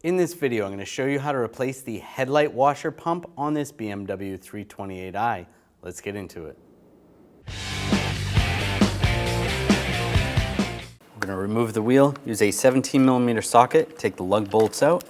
In this video, I'm going to show you how to replace the headlight washer pump on this BMW 328i. Let's get into it. We're going to remove the wheel, use a 17mm socket, take the lug bolts out.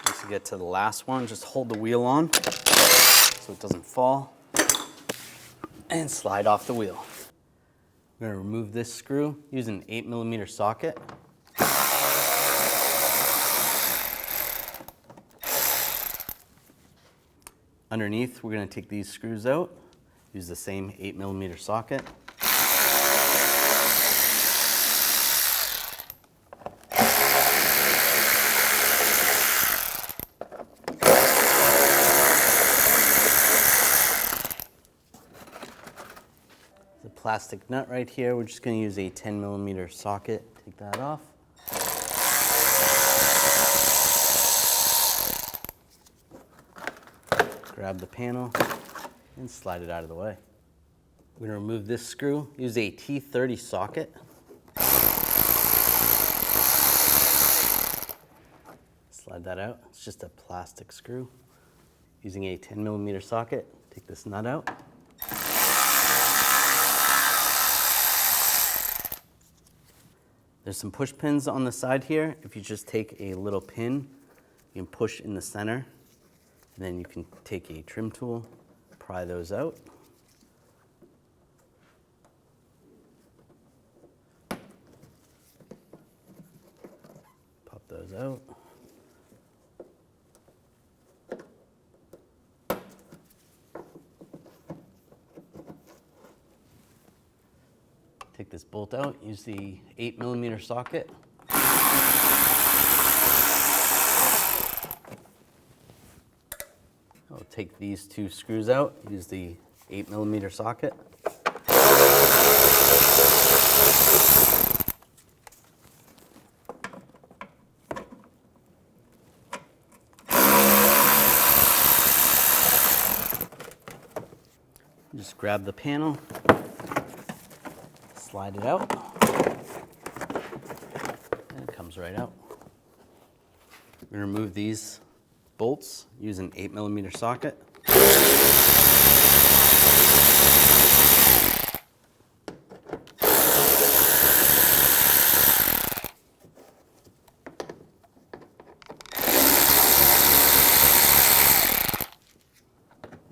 Once you get to the last one, just hold the wheel on so it doesn't fall. And slide off the wheel. I'm going to remove this screw using an 8mm socket. Underneath, we're going to take these screws out, use the same 8mm socket. The plastic nut right here, we're just going to use a 10mm socket. Take that off. Grab the panel and slide it out of the way. We're going to remove this screw, use a T30 socket. Slide that out. It's just a plastic screw. Using a 10mm socket, take this nut out. There's some push pins on the side here. If you just take a little pin, you can push in the center, and then you can take a trim tool, pry those out. Pop those out. Take this bolt out, use the 8mm socket. I'll take these two screws out, use the 8mm socket. Just grab the panel. Slide it out, and it comes right out. We're going to remove these bolts using an 8mm socket.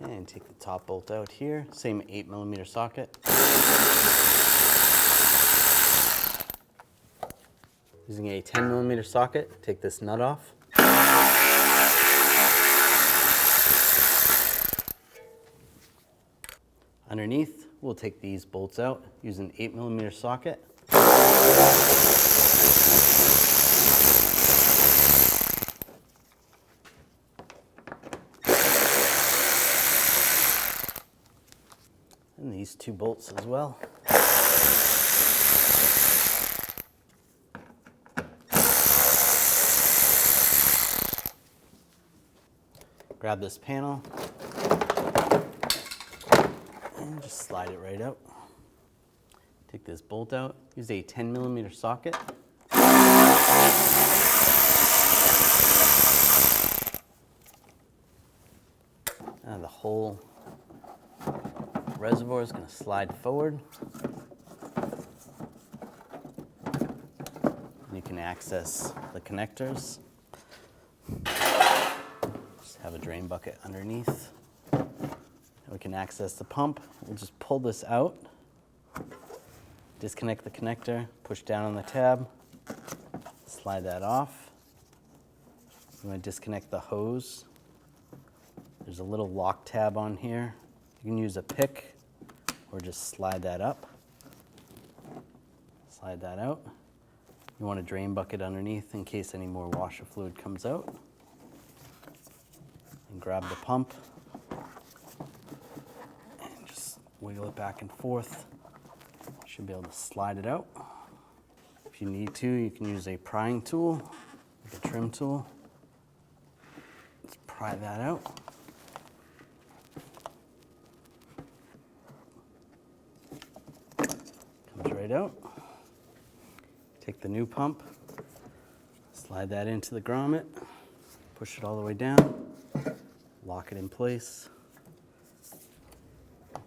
And take the top bolt out here, same 8mm socket. Using a 10mm socket, take this nut off. Underneath, we'll take these bolts out using an 8mm socket. And these two bolts as well. Grab this panel and just slide it right out. Take this bolt out, use a 10mm socket. And the whole reservoir is going to slide forward. You can access the connectors. Have a drain bucket underneath. We can access the pump. We'll just pull this out, disconnect the connector, push down on the tab, slide that off. You want to disconnect the hose. There's a little lock tab on here. You can use a pick or just slide that up. Slide that out. You want a drain bucket underneath in case any more washer fluid comes out. And grab the pump and just wiggle it back and forth. Should be able to slide it out. If you need to, you can use a prying tool, like a trim tool. Let's pry that out. right out. Take the new pump, slide that into the grommet, push it all the way down, lock it in place.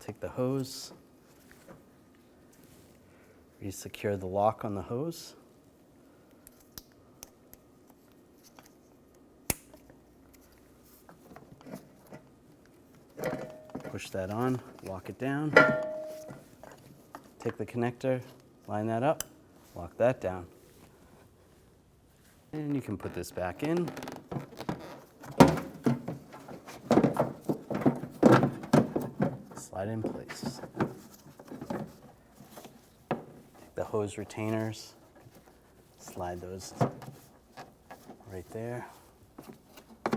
Take the hose, re-secure the lock on the hose. Push that on, lock it down. Take the connector, line that up, lock that down. And you can put this back in. Slide in place. Take the hose retainers, slide those right there. And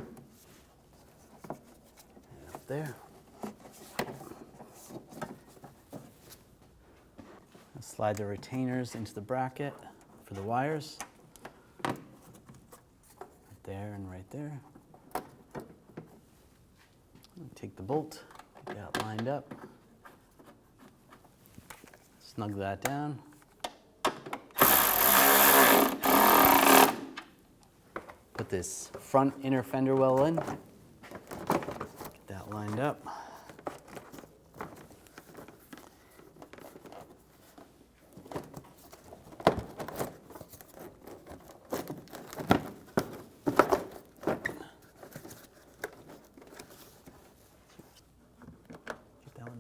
up there. Slide the retainers into the bracket for the wires. Right there and right there. And take the bolt, get that lined up. Snug that down. Put this front inner fender well in. Get that lined up.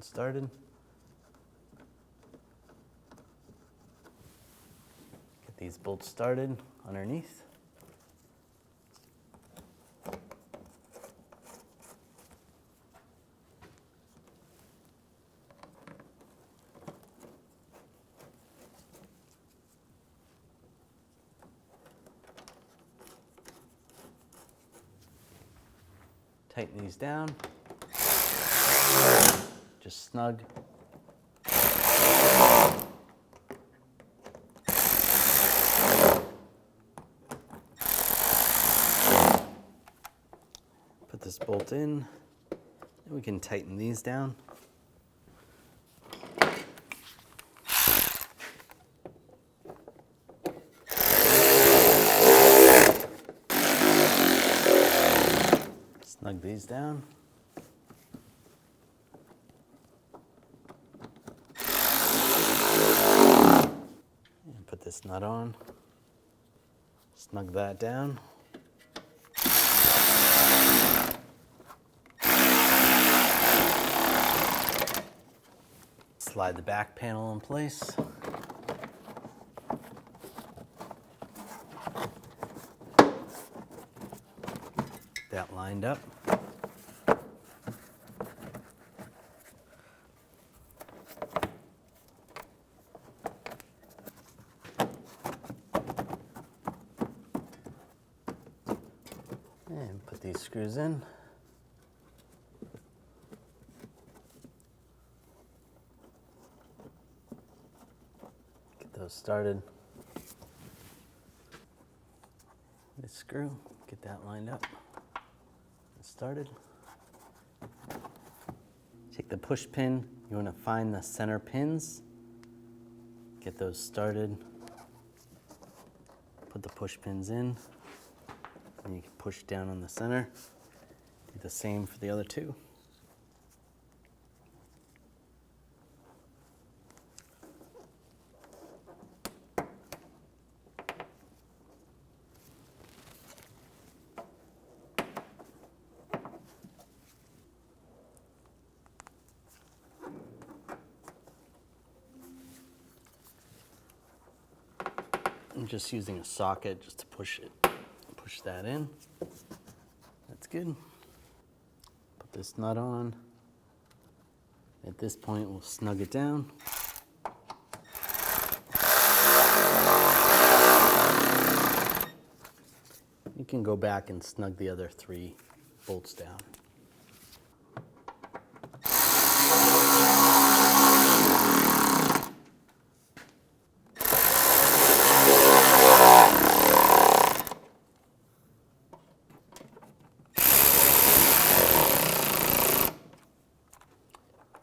Started. Get these bolts started underneath. Tighten these down. Just snug. Put this bolt in, and we can tighten these down. Snug these down. Put this nut on, snug that down. Slide the back panel in place. Get that lined up. And put these screws in. Get those started. This screw, get that lined up and started. Take the push pin, you want to find the center pins. Get those started. Put the push pins in. And you can push down on the center. Do the same for the other two. I'm just using a socket just to push that in. That's good. Put this nut on. At this point, we'll snug it down. You can go back and snug the other 3 bolts down.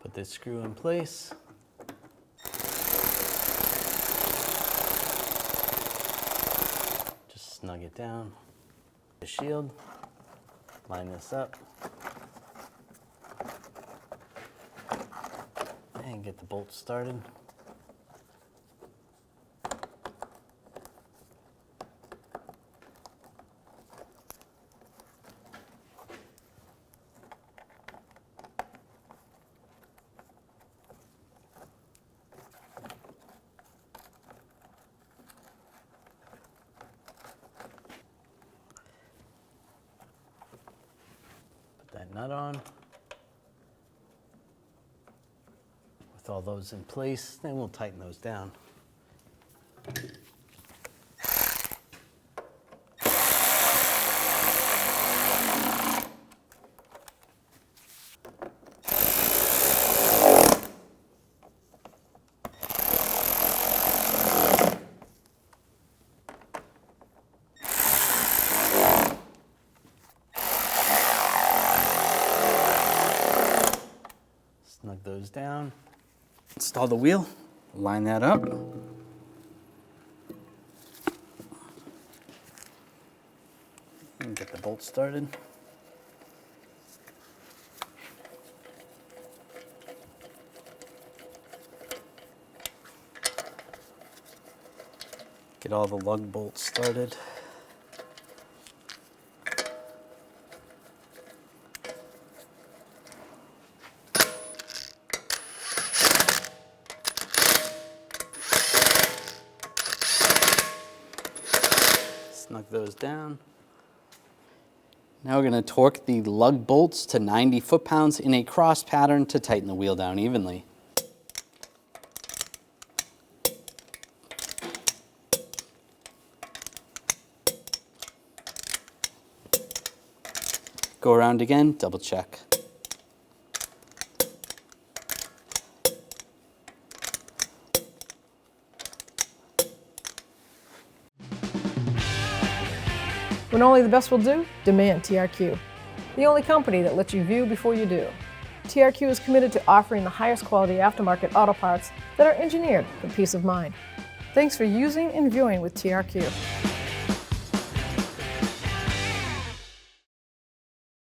Put this screw in place. snug it down. The shield, line this up, and get the bolts started. That nut on. With all those in place, then we'll tighten those down. Snug those down. Install the wheel, line that up. And get the bolts started. Get all the lug bolts started. Snug those down. Now we're going to torque the lug bolts to 90 foot-pounds in a cross pattern to tighten the wheel down evenly. Go around again, double check. When only the best will do, demand TRQ. The only company that lets you view before you do. TRQ is committed to offering the highest quality aftermarket auto parts that are engineered for peace of mind. Thanks for using and viewing with TRQ.